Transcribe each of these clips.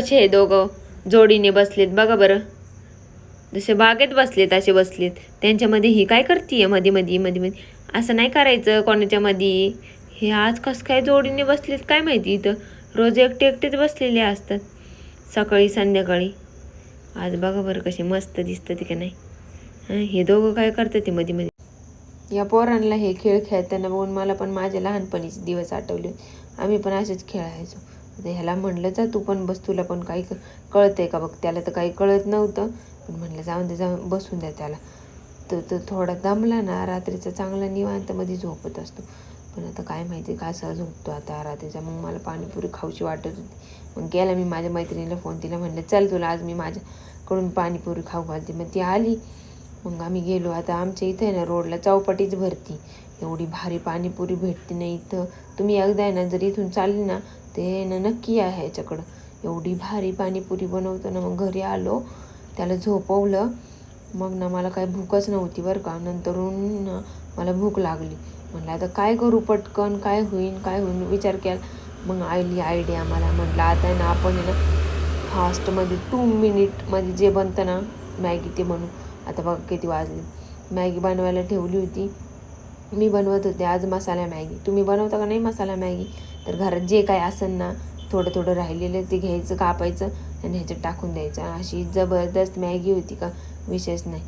कसे हे दोघं जोडीने बसलेत बघा बरं. जसे बागेत बसलेत असे बसलेत. त्यांच्यामध्ये ही काय करतीये मध्ये मध्ये मध्ये मध्ये. असं नाही करायचं कोणाच्या मध्ये. हे आज कसं काय जोडीने बसलेत काय माहिती. इथं रोज एकटे एकटेच बसलेले असतात सकाळी संध्याकाळी. आज बघा बरं कशी मस्त दिसतं की नाही. हे दोघं काय करतात ते मध्ये मध्ये. या पोरांना हे खेळ खेळताना बघून मला पण माझ्या लहानपणीचे दिवस आठवले. आम्ही पण असेच खेळायचो. आता ह्याला म्हणलं जा तू पण बस, तुला पण काही कळतंय का बघ. त्याला तर काही कळत नव्हतं, पण म्हणलं जाऊन दे, जाऊन बसून द्या त्याला. तो थोडा दमला ना रात्रीचा चांगला निवांतमध्ये झोपत असतो. पण आता काय माहिती कसा झोपतो आता रात्रीचा. मग मला पाणीपुरी खाऊची वाटत होती. मग गेला मी माझ्या मैत्रिणीला फोन, तिला म्हणलं चल तुला आज मी माझ्याकडून पाणीपुरी खाऊ घालते. मग ती आली. मग आम्ही गेलो. आता आमच्या इथं आहे ना रोडला चौपाटीच भरती. एवढी भारी पाणीपुरी भेटते ना इथं. तुम्ही एकदा आहे ना जर इथून चालली ना ते ना नक्की आहे ह्याच्याकडं. एवढी भारी पाणीपुरी बनवतो ना. मग घरी आलो, त्याला झोपवलं. मग ना मला काही भूकच नव्हती बरं का. नंतरून ना मला भूक लागली. म्हटलं आता काय करू पटकन, काय होईन विचार केला. मग आली आयडिया मला. म्हटलं आता आहे ना आपण आहे ना फास्टमध्ये 2 मिनिटमध्ये जे बनतं ना मॅगी ते बनवू. आता बघा किती वाजले. मॅगी बनवायला ठेवली होती. मी बनवत होते आज मसाला मॅगी. तुम्ही बनवता का नाही मसाला मॅगी? तर घरात जे काय असेल ना थोडं थोडं राहिलेलं ते घ्यायचं, कापायचं आणि ह्याच्यात टाकून द्यायचं. अशी जबरदस्त मॅगी होती का विशेष नाही.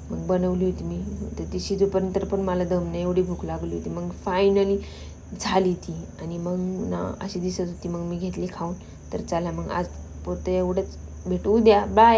मग बनवली होती मी. तर ती शिजूपर्यंत पण मला दम नाही, एवढी भूक लागली होती. मग फायनली झाली ती. आणि मग ना अशी दिसत होती. मग मी घेतली खाऊन. तर चला मग आज पोते एवढंच, भेटू उद्या, बाय.